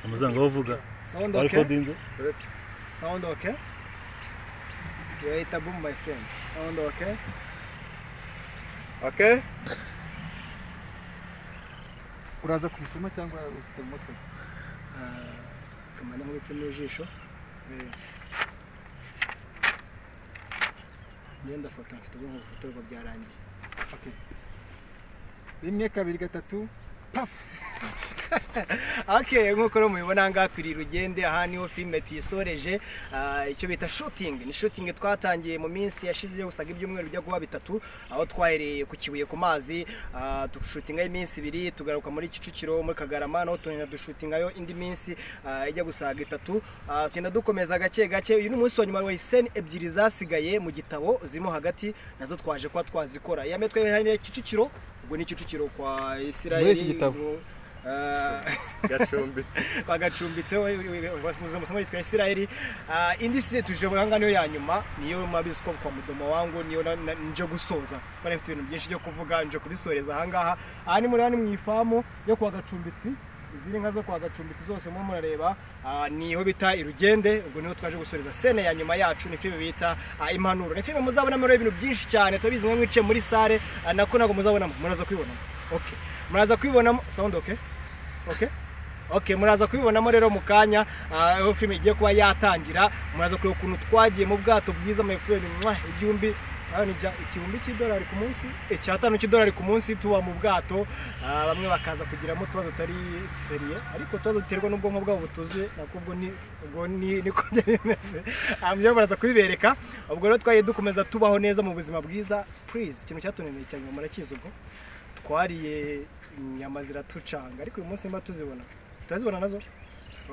Amuzanga uvuga. Sound okay? Sound okay? You ate a boom, my friend. Sound okay? Okay? Uraza kubisoma cyangwa ufite mu mutwe? Kamana mwitsemo ijisho. Ngenda foto mfite ubwo foto byarangiye. Okay. 1 2 3 paf. Okay, nkuko rero mubibona ngaha turi Rugende, aha niho filme tuyisoreje. Icyo bita shooting ni shooting twatangiye mu minsi yashize yo gusaga ibyumweru bijya kuba bitatu, aho twahereye ku Kibuye ku mazi, tushootinga iminsi 2, tugaruka muri Kicukiro muri Kagarama, no tunenya dushootingayo indi minsi ijya gusaga 3. Tugenda dukomeza gake gake. Uyu munsi wa nyuma wa scene ebyiri zasigaye mu gitabo zimo hagati nazo twaje kwa twazikora. Yame twe Kicukiro, ubwo ni Kicukiro kwa Israeli. Gacumbitse musomo yitwa Israeli. Indi se tuje buranga niyo ya nyuma, niyo mabisiko kwa mudomo wangu, niyo nje gusoza kwa nefite ibintu byinshi byo kuvuga, nje kubisoreza ahangaha. Aha ni muri hano mwifamu yo kwa Gacumbitsi, iziri nka zo kwa Gacumbitsi zose mu murareba. Niho bita Irugende, ubwo niho twaje gusoreza scene ya nyuma yacu. Ni filme bita Impanuro. Ni filme muzabona muri ibintu byinshi cyane, tubizi mwe mwice muri sale, nako nago muzabona, muraza kwibona. Okay, muraza kwibona. Sound okay? Okay, muraza kubibonamo rero mu kanya aho filme igiye kuba yatangira. Muraza kureba ukuntu twagiye mu bwato bwiza, my friend, igihumbi $1,000 ku munsi, $5 ku munsi tuba mu bwato. Bamwe bakaza kugiramo tubazo tari seriye, ariko tubazo biterwa n'ubwonko bwabo butuze, nakubwo niko bimeze. Amye baraza kubibereka. Ubwo rero twaye dukomeza tubaho neza mu buzima bwiza. Please, ikintu cyatuneneye cyane murakizi, ubwo twariye inyama ziratucanga, ariko uyu munsi mba turazibona nazo.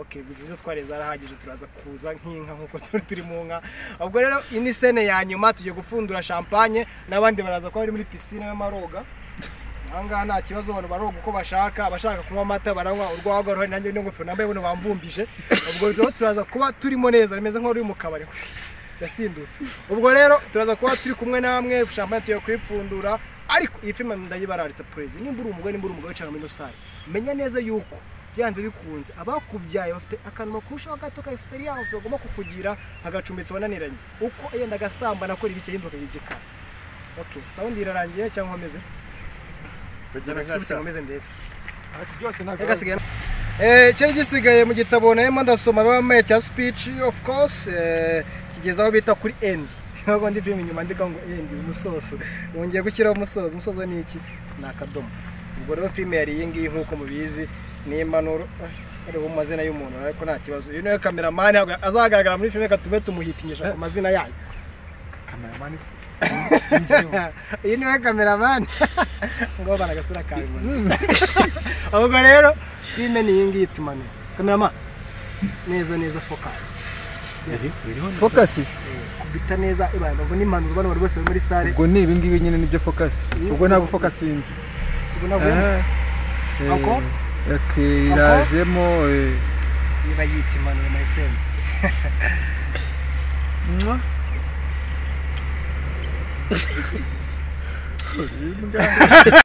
Okay, bizo twareza arahagije, turaza kuza nk'inka nkuko turi mu nka. Ubwo rero ini scene ya nyuma tugiye gufundura champagne, n'abandi baraza ko bari muri piscine y'amaroga. Anga nta kibazo, abantu baroga uko bashaka, abashaka kunywa amata baranywa, urwagwa ruhari, nanjye n'ingofero nambaye buno bambumbije. Ubwo rero turaza kuba turimo neza, bimeze nko uri mu kabari yasindutse. Ubwo rero turaza kuba turi kumwe namwe, champagne tugiye kwipfundura. Ariko iyi filme ndayibararitse, praise nimba uri umugore cyangwa muri sale, menya neza yuko byanze bikunze abakubyaye bafite akanuma kurushaho gato ka experience bagomba kukugira nk'Agacumbitsi wananiranye uko yenda gasamba nakora ibike hinduka yigika. Okay, sound irarangiye cyangwa nkomeze? Nkomeze ndebe. Ati byose nako cyari gisigaye mu gitabo naye ndasoma bamaye cya speech of course, kigezaho bita kuri end. Ntabwo ndi film inyuma ndika ngo end umusozo. Wongeye gushyiraho umusozo ni iki? Ni akadomo. Ubwo rero film yari iyi ngiyi nkuko mubizi, ni Impanuro. Ariho amazina y'umuntu, ariko nta kibazo. Uyu niwe cameraman azagaragara muri film katume tumuhitingisha ku mazina yayo. Cameraman isi. Uyu niwe cameraman. Ngo bana gasura kawe. Ubwo rero film ni iyi ngiyi yitwa Impanuro. Cameraman neza focus. Focus bita neza ibanga ngo ni Impanuro bano bose muri sale. ubwo ni ibi ngibi nyine nibyo focus. Ubwo ntabwo focus inzi. Ubwo nabwo encore irajemo iba yita Impanuro, my friend.